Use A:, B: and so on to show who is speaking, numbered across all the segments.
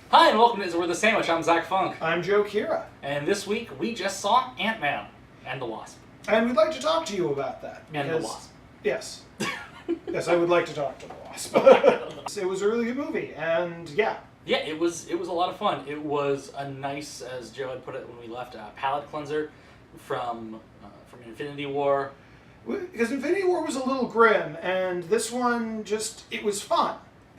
A: Hi, and welcome to We're the Sandwich. I'm Zach Funk.
B: I'm Joe Kira.
A: And this week we just saw Ant-Man and the Wasp.
B: And we'd like to talk to you about that.
A: And the Wasp.
B: Yes. Yes, I would like to talk to the Wasp. It was a really good movie, and yeah.
A: Yeah, it was a lot of fun. It was a nice, as Joe had put it when we left, palate cleanser from Infinity War.
B: Because Infinity War was a little grim, and this one it was fun.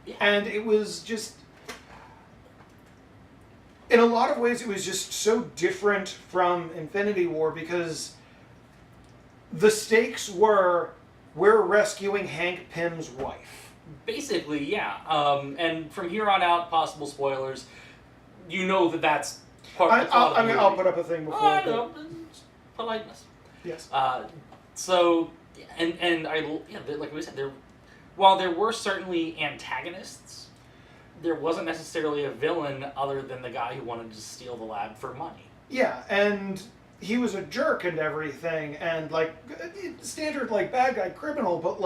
A: Yeah.
B: And it was just, in a lot of ways, it was just so different from Infinity War because the stakes were, we're rescuing Hank Pym's wife.
A: Basically, yeah. And from here on out, possible spoilers, you know that's part of the movie.
B: I'll put up a thing before.
A: I know, politeness.
B: Yes.
A: So, like we said, while there were certainly antagonists, there wasn't necessarily a villain other than the guy who wanted to steal the lab for money.
B: Yeah, and he was a jerk and everything, and standard bad guy criminal, but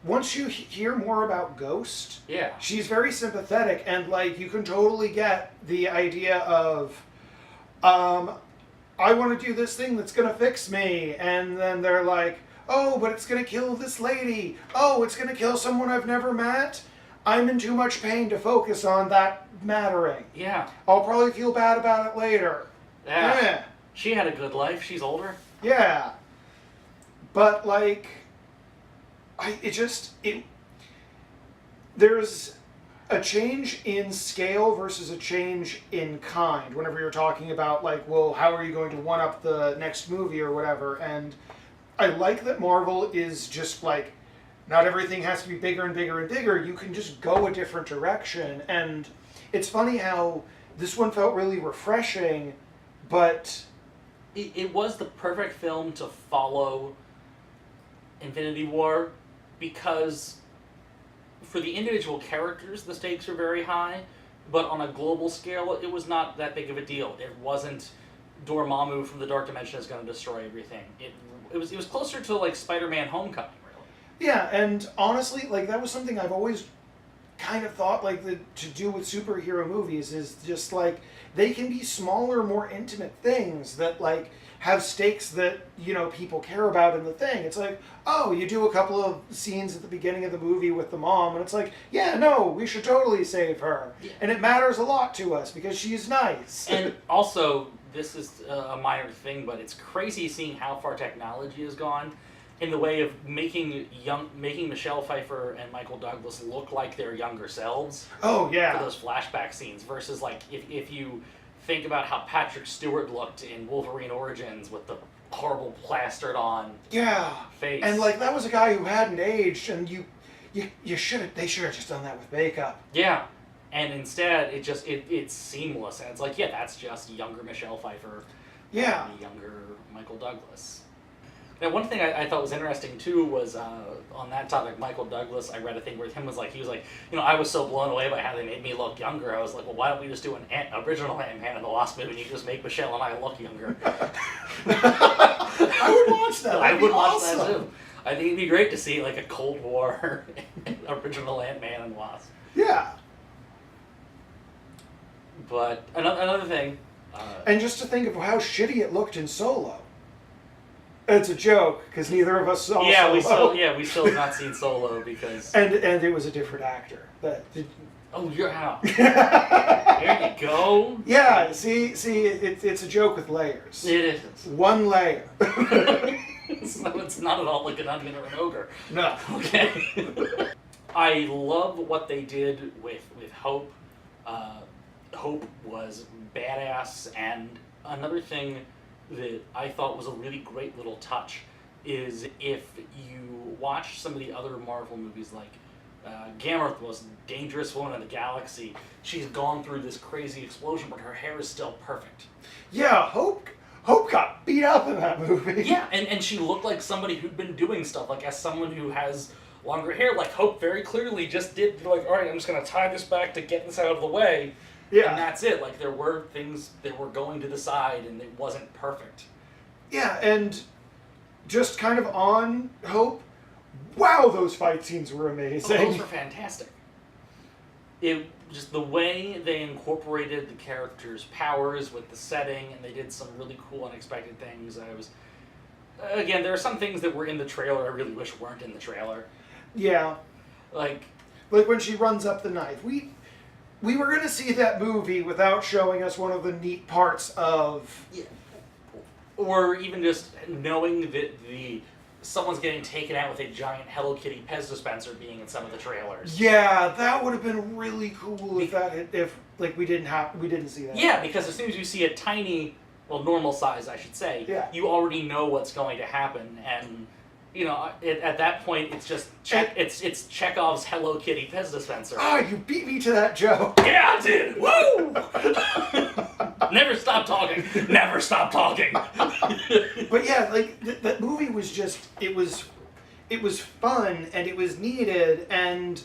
B: once you hear more about Ghost,
A: yeah,
B: she's very sympathetic, and you can totally get the idea of, I want to do this thing that's gonna fix me, and then they're like, oh, but it's gonna kill this lady. Oh, it's gonna kill someone I've never met. I'm in too much pain to focus on that mattering.
A: Yeah.
B: I'll probably feel bad about it later.
A: Yeah. She had a good life. She's older.
B: Yeah. But there's a change in scale versus a change in kind whenever you're talking about well, how are you going to one up the next movie or whatever. And I like that Marvel is just not everything has to be bigger and bigger and bigger. You can just go a different direction. And it's funny how this one felt really refreshing, but
A: it was the perfect film to follow Infinity War because for the individual characters, the stakes are very high, but on a global scale, it was not that big of a deal. It wasn't Dormammu from the Dark Dimension is going to destroy everything. It was closer to Spider-Man: Homecoming, really.
B: Yeah, and honestly, that was something I've always kind of thought to do with superhero movies is just they can be smaller, more intimate things that have stakes that people care about in the thing. It's oh, you do a couple of scenes at the beginning of the movie with the mom, and it's yeah, no, we should totally save her,
A: yeah.
B: And it matters a lot to us because she's nice.
A: And also, this is a minor thing, but it's crazy seeing how far technology has gone in the way of making Michelle Pfeiffer and Michael Douglas look like their younger selves.
B: Oh yeah.
A: For those flashback scenes versus if you think about how Patrick Stewart looked in Wolverine Origins with the horrible plastered on face. And
B: that was a guy who hadn't aged, and they should have just done that with makeup.
A: Yeah. And instead it's seamless, and it's that's just younger Michelle Pfeiffer.
B: Yeah.
A: And younger Michael Douglas. Now, one thing I thought was interesting, too, was on that topic, Michael Douglas, I read a thing where he was I was so blown away by how they made me look younger. I was well, why don't we just do an original Ant-Man and the Wasp movie and you just make Michelle and I look younger?
B: I would watch that.
A: I would watch that, too. I think it'd be great to see, a Cold War original Ant-Man and Wasp.
B: Yeah.
A: But another thing...
B: and just to think of how shitty it looked in Solo. It's a joke because neither of us saw Solo.
A: We still have not seen Solo because
B: and it was a different actor.
A: Oh, you're out. There you go.
B: Yeah, see, it's a joke with layers.
A: It is.
B: One layer.
A: So it's not at all like an onion or an ogre.
B: No.
A: Okay. I love what they did with Hope. Hope was badass, and another thing that I thought was a really great little touch is if you watch some of the other Marvel movies Gamora, the most dangerous woman in the galaxy, she's gone through this crazy explosion, but her hair is still perfect.
B: Yeah, Hope got beat up in that movie.
A: Yeah, and she looked like somebody who'd been doing stuff, as someone who has longer hair, Hope very clearly just did, all right, I'm just going to tie this back to get this out of the way. Yeah. And that's it. There were things that were going to the side, and it wasn't perfect.
B: Yeah, and just kind of on Hope, wow, those fight scenes were amazing.
A: Oh, those were fantastic. it just the way they incorporated the characters' powers with the setting, and they did some really cool, unexpected things. Again, there are some things that were in the trailer I really wish weren't in the trailer.
B: Yeah.
A: Like
B: when she runs up the knife. We were going to see that movie without showing us one of the neat parts of...
A: Yeah. Or even just knowing that someone's getting taken out with a giant Hello Kitty Pez dispenser being in some of the trailers.
B: Yeah, that would have been really cool if we didn't see that.
A: Yeah, because as soon as you see a tiny, well, normal size, I should say, you already know what's going to happen, and at that point, it's just it's Chekhov's Hello Kitty Pez dispenser.
B: Ah, you beat me to that joke.
A: Yeah, I did. Woo! Never stop talking. Never stop talking.
B: But yeah, that movie was just it was fun and it was needed, and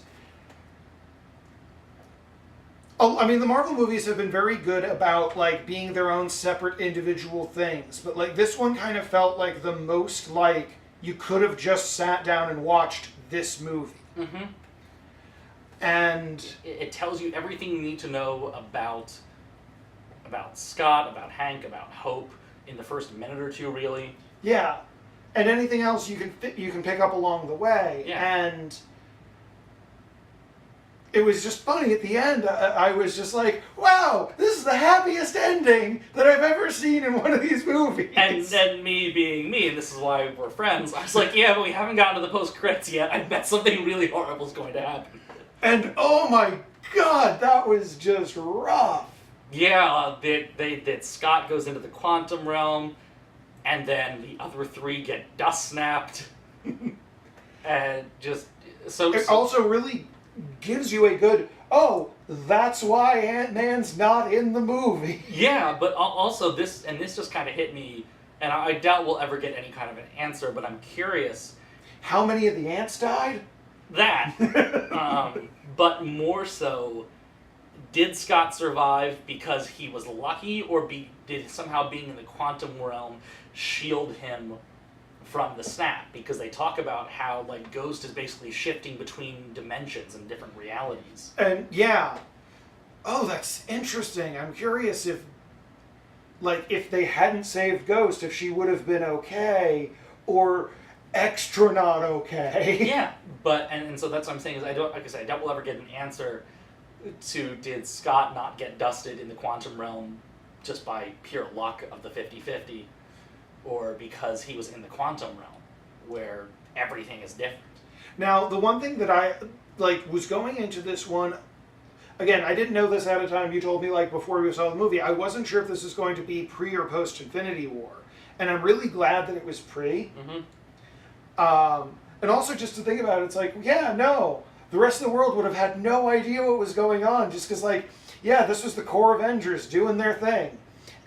B: I mean, the Marvel movies have been very good about being their own separate individual things, but this one kind of felt like the most you could have just sat down and watched this movie.
A: Mm-hmm.
B: And
A: it tells you everything you need to know about Scott, about Hank, about Hope in the first minute or two, really.
B: Yeah, and anything else you can pick up along the way.
A: Yeah.
B: And it was just funny at the end. I was just like, wow, this is the happiest ending that I've ever seen in one of these movies.
A: And then me being me, and this is why we're friends, I was like, yeah, but we haven't gotten to the post-credits yet. I bet something really horrible is going to happen.
B: And oh my god, that was just rough.
A: Yeah, that Scott goes into the quantum realm, and then the other three get dust snapped. And just...
B: It also really gives you a good, that's why Ant-Man's not in the movie.
A: Yeah, but also this just kind of hit me, and I doubt we'll ever get any kind of an answer, but I'm curious.
B: How many of the ants died?
A: That. But more so, did Scott survive because he was lucky, or did somehow being in the quantum realm shield him from the snap? Because they talk about how Ghost is basically shifting between dimensions and different realities.
B: And yeah. Oh, that's interesting. I'm curious if they hadn't saved Ghost, if she would have been okay, or extra not okay.
A: Yeah, but and so that's what I'm saying is I doubt we'll ever get an answer to did Scott not get dusted in the quantum realm just by pure luck of the 50-50, or because he was in the quantum realm where everything is different.
B: Now, the one thing that I was going into this one, again, I didn't know this at a time. You told me before we saw the movie. I wasn't sure if this was going to be pre or post Infinity War, and I'm really glad that it was pre.
A: Mm-hmm.
B: And also just to think about it, it's the rest of the world would have had no idea what was going on, just because this was the core Avengers doing their thing.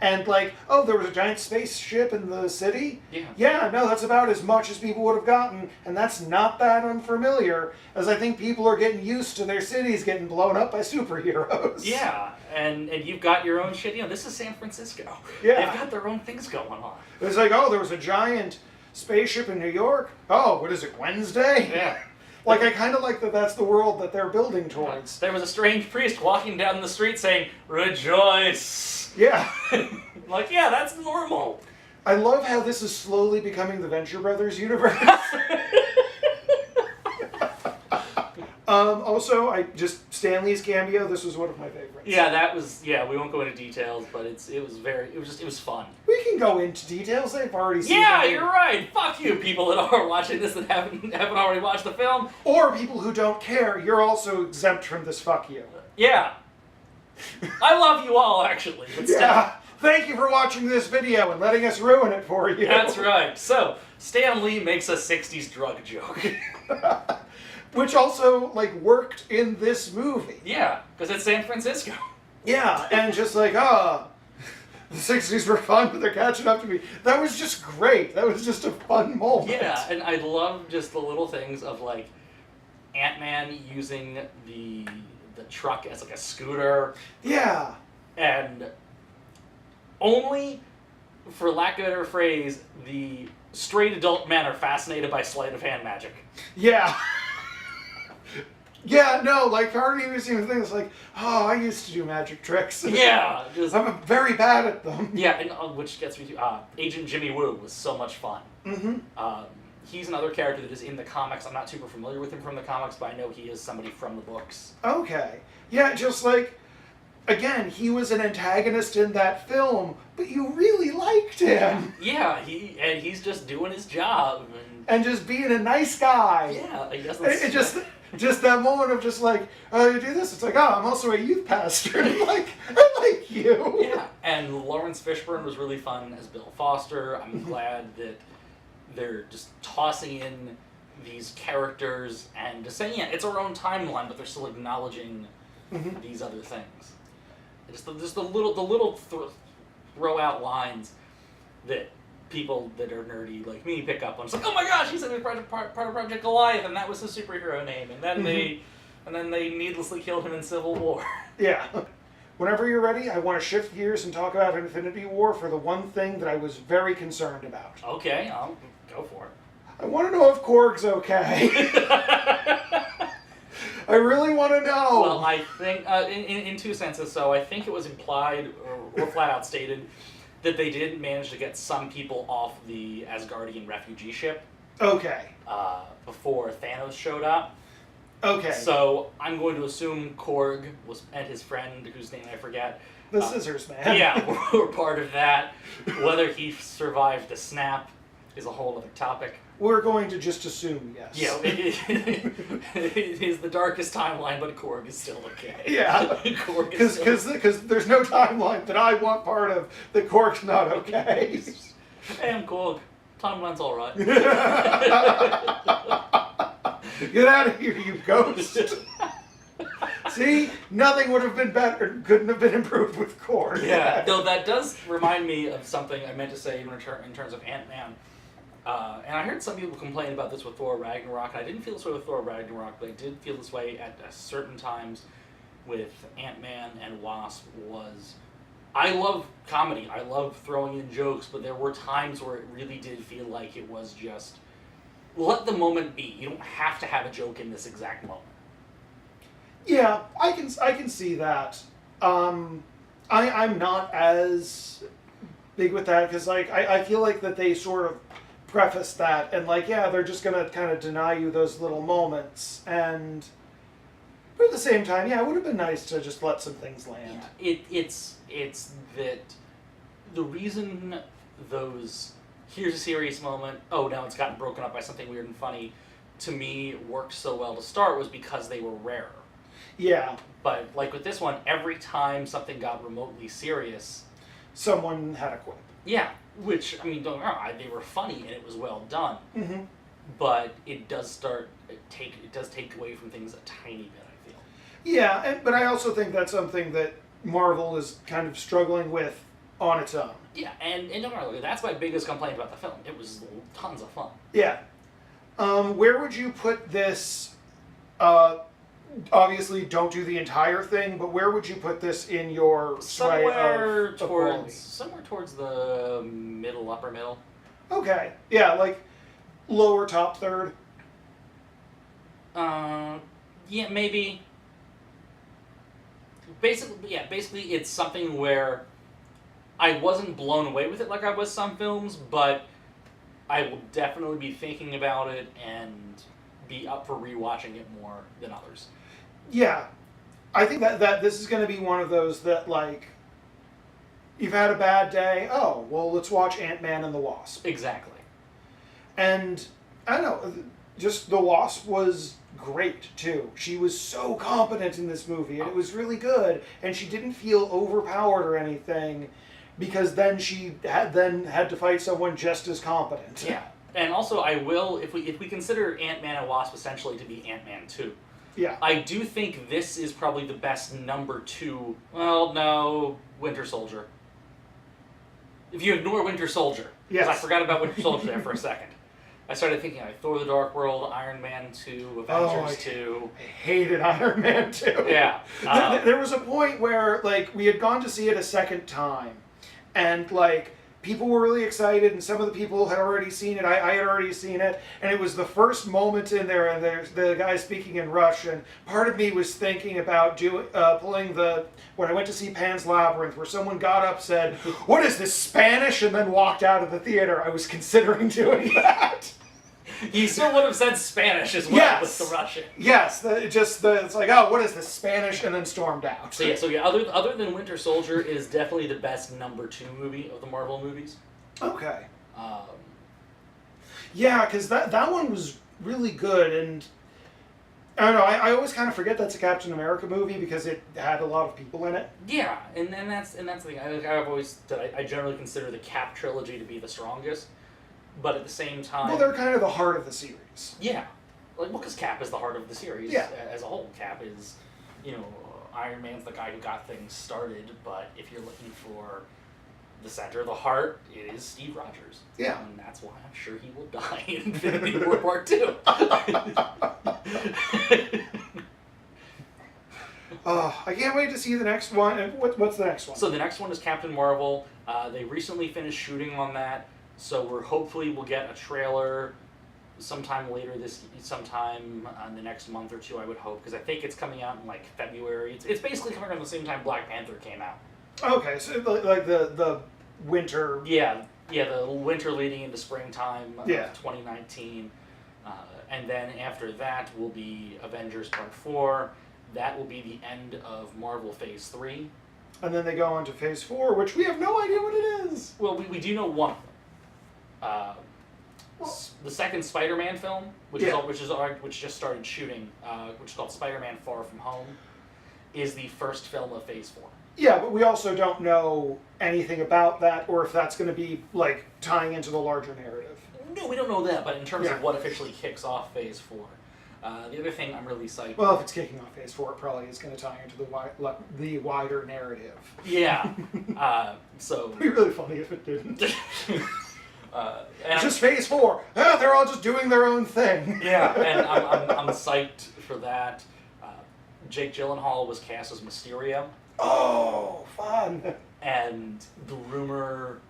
B: And there was a giant spaceship in the city? Yeah, no, that's about as much as people would have gotten, and that's not that unfamiliar, as I think people are getting used to their cities getting blown up by superheroes.
A: Yeah, and you've got your own shit. This is San Francisco.
B: Yeah.
A: They've got their own things going on.
B: It's there was a giant spaceship in New York? Oh, what is it, Wednesday?
A: Yeah.
B: I kind of like that's the world that they're building towards.
A: There was a strange priest walking down the street saying, "Rejoice!"
B: Yeah.
A: Yeah, that's normal.
B: I love how this is slowly becoming the Venture Brothers universe. Also, Stan Lee's cameo, this was one of my favorites.
A: Yeah, that was, we won't go into details, but it was fun.
B: We can go into details, they've already seen
A: Yeah, you're right. Fuck you, people that are watching this that haven't already watched the film.
B: Or people who don't care, you're also exempt from this fuck you.
A: Yeah. I love you all, actually. But
B: yeah. Thank you for watching this video and letting us ruin it for you.
A: That's right. So, Stan Lee makes a 60s drug joke.
B: Which also, worked in this movie.
A: Yeah, because it's San Francisco.
B: Yeah, and just the 60s were fun, but they're catching up to me. That was just great. That was just a fun moment.
A: Yeah, and I love just the little things of, Ant-Man using the truck as, a scooter.
B: Yeah.
A: And only, for lack of a better phrase, the straight adult men are fascinated by sleight of hand magic.
B: Yeah. Yeah, no, like part of me was even thinking, it's like, oh, I used to do magic tricks.
A: Yeah, just,
B: I'm very bad at them.
A: yeah, and which gets me to Agent Jimmy Woo was so much fun.
B: Mm-hmm.
A: He's another character that is in the comics. I'm not super familiar with him from the comics, but I know he is somebody from the books.
B: Okay. Yeah, just like, again, he was an antagonist in that film, but you really liked him.
A: Yeah, he's just doing his job.
B: And just being a nice guy.
A: Yeah, he doesn't...
B: It just that moment of just like, oh, you do this. It's like, oh, I'm also a youth pastor. And like, I like you.
A: Yeah, and Lawrence Fishburne was really fun as Bill Foster. I'm glad that they're just tossing in these characters and just saying, yeah, it's our own timeline, but they're still acknowledging these other things. Just the little throw out lines that people that are nerdy like me pick up on. It's like, oh my gosh, he's in part of Project Goliath, and that was his superhero name, and then they needlessly killed him in Civil War.
B: Yeah. Whenever you're ready, I want to shift gears and talk about Infinity War for the one thing that I was very concerned about.
A: Okay, I'll go for it.
B: I want to know if Korg's okay. I really want to know.
A: Well, I think, in two senses, so I think it was implied, or flat out stated, that they did manage to get some people off the Asgardian refugee ship.
B: Okay.
A: Before Thanos showed up.
B: Okay.
A: So I'm going to assume Korg and his friend, whose name I forget.
B: The Scissors Man.
A: Yeah, were part of that. Whether he survived the snap is a whole other topic.
B: We're going to just assume yes.
A: Yeah, it is the darkest timeline, but Korg is still okay.
B: Yeah, because there's no timeline that I want part of that Korg's not okay.
A: Hey, I'm Korg. Timeline's all right.
B: Get out of here, you ghost. See, nothing would have been better, couldn't have been improved with Korg.
A: Yeah, though that does remind me of something I meant to say in terms of Ant-Man. And I heard some people complain about this with Thor Ragnarok, and I didn't feel this way with Thor Ragnarok, but I did feel this way at certain times with Ant-Man and Wasp. I love comedy, I love throwing in jokes, but there were times where it really did feel like it was just, let the moment be. You don't have to have a joke in this exact moment.
B: Yeah, I can see that. I'm not as big with that, because like I feel like that they sort of preface that, and like, yeah, they're just gonna kind of deny you those little moments, and but at the same time, yeah, it would have been nice to just let some things land.
A: Yeah, it's that the reason those here's a serious moment, oh now it's gotten broken up by something weird and funny, to me worked so well to start was because they were rarer.
B: Yeah.
A: But like with this one, every time something got remotely serious,
B: someone had a quip.
A: Yeah, which, I mean, don't get me wrong, they were funny and it was well done.
B: Mm-hmm.
A: But it does take away from things a tiny bit, I feel.
B: Yeah, but I also think that's something that Marvel is kind of struggling with on its own.
A: Yeah, and don't get me wrong, that's my biggest complaint about the film. It was tons of fun.
B: Yeah. Where would you put this? Obviously, don't do the entire thing, but where would you put this in your
A: somewhere towards the middle, upper middle.
B: Okay. Yeah, like lower top third.
A: Yeah, maybe. Basically, it's something where I wasn't blown away with it like I was some films, but I will definitely be thinking about it and be up for rewatching it more than others.
B: Yeah, I think that this is going to be one of those that, like, you've had a bad day, oh, well, let's watch Ant-Man and the Wasp.
A: Exactly.
B: And, I don't know, just the Wasp was great, too. She was so competent in this movie, and it was really good, and she didn't feel overpowered or anything, because then she had to fight someone just as competent.
A: Yeah, and also I will, if we consider Ant-Man and Wasp essentially to be Ant-Man 2,
B: yeah,
A: I do think this is probably the best number 2. Well, no, Winter Soldier. If you ignore Winter Soldier, because I forgot about Winter Soldier there for a second. I started thinking like Thor: The Dark World, Iron Man 2, Avengers 2.
B: I hated Iron Man 2.
A: Yeah.
B: There was a point where like we had gone to see it a second time, and like people were really excited, and some of the people had already seen it. I had already seen it, and it was the first moment in there, and there's the guy speaking in Russian. Part of me was thinking about pulling when I went to see Pan's Labyrinth, where someone got up, said, "What is this, Spanish?" and then walked out of the theater. I was considering doing that.
A: He still would have said Spanish as well,
B: Yes.
A: with the Russian.
B: Yes, it's like, oh, what is this, Spanish, and then stormed out.
A: So yeah. Other than Winter Soldier is definitely the best number 2 movie of the Marvel movies.
B: Okay. Yeah, because that one was really good, and I don't know. I always kind of forget that's a Captain America movie because it had a lot of people in it.
A: Yeah, and that's the thing. I've always said I generally consider the Cap trilogy to be the strongest, but at the same time,
B: Well, they're kind of the heart of the series.
A: yeah, because Cap is the heart of the series.
B: Yeah.
A: As a whole, Cap is, Iron Man's the guy who got things started. But if you're looking for the center of the heart, it is Steve Rogers.
B: Yeah.
A: And that's why I'm sure he will die in Infinity War Part 2.
B: Oh, I can't wait to see the next one. And what's the next one?
A: So the next one is Captain Marvel. They recently finished shooting on that, so we'll get a trailer sometime sometime in the next month or two, I would hope, because I think it's coming out in like February. It's basically coming around the same time Black Panther came out.
B: Okay, so like the winter.
A: Yeah, the winter leading into springtime of
B: Yeah.
A: 2019. And then after that will be Avengers Part 4. That will be the end of Marvel Phase 3.
B: And then they go on to Phase 4, which we have no idea what it is.
A: Well, we do know one of them. The second Spider-Man film, which just started shooting, which is called Spider-Man Far From Home, is the first film of Phase 4.
B: Yeah, but we also don't know anything about that, or if that's going to be like tying into the larger narrative.
A: No, we don't know that, but in terms
B: Yeah.
A: of what officially kicks off Phase 4. The other thing I'm really psyched.
B: Well, if it's kicking off Phase 4, it probably is going to tie into the wider narrative.
A: Yeah. So.
B: It'd be really funny if it didn't.
A: And
B: It's just Phase 4. Ah, they're all just doing their own thing.
A: Yeah, and I'm psyched for that. Jake Gyllenhaal was cast as Mysterio.
B: Oh, fun.
A: And the rumor,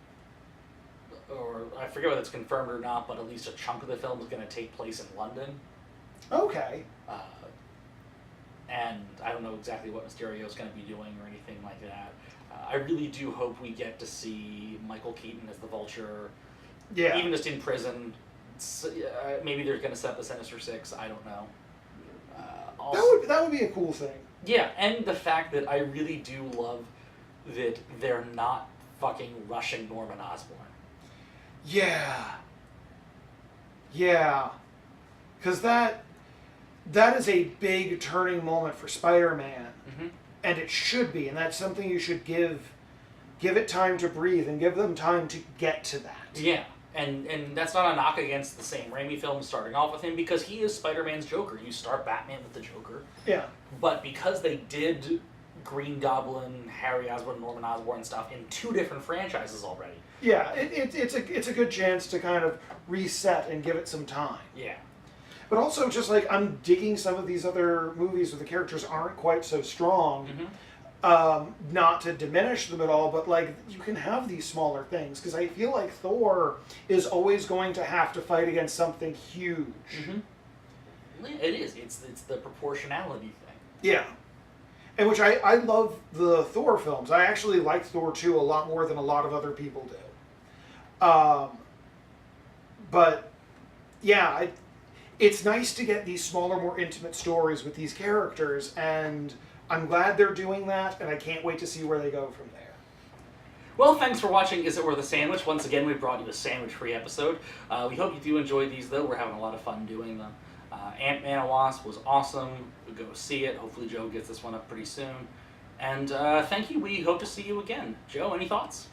A: or I forget whether it's confirmed or not, but at least a chunk of the film is going to take place in London.
B: Okay.
A: And I don't know exactly what Mysterio is going to be doing or anything like that. I really do hope we get to see Michael Keaton as the Vulture,
B: Yeah.
A: even just in prison. Maybe they're going to set the Sinister Six. I don't know.
B: That would be a cool thing.
A: Yeah, and the fact that I really do love that they're not fucking rushing Norman Osborn.
B: Yeah. Yeah. Because that is a big turning moment for Spider-Man.
A: Mm-hmm.
B: And it should be, and that's something you should give it time to breathe and give them time to get to that.
A: Yeah, and that's not a knock against the Sam Raimi films starting off with him, because he is Spider-Man's Joker. You start Batman with the Joker.
B: Yeah.
A: But because they did Green Goblin, Harry Osborn, Norman Osborn stuff in 2 different franchises already.
B: Yeah, it's a good chance to kind of reset and give it some time.
A: Yeah.
B: But also, just like, I'm digging some of these other movies where the characters aren't quite so strong.
A: Mm-hmm.
B: Not to diminish them at all, but like, you can have these smaller things, because I feel like Thor is always going to have to fight against something huge.
A: Mm-hmm. It is. It's the proportionality thing.
B: Yeah. And which I love the Thor films. I actually like Thor 2 a lot more than a lot of other people do. But yeah, it's nice to get these smaller, more intimate stories with these characters, and I'm glad they're doing that, and I can't wait to see where they go from there.
A: Well, thanks for watching Is It Worth a Sandwich? Once again, we brought you a sandwich-free episode. We hope you do enjoy these, though. We're having a lot of fun doing them. Ant-Man and Wasp was awesome. Go see it. Hopefully Joe gets this one up pretty soon. And thank you. We hope to see you again. Joe, any thoughts?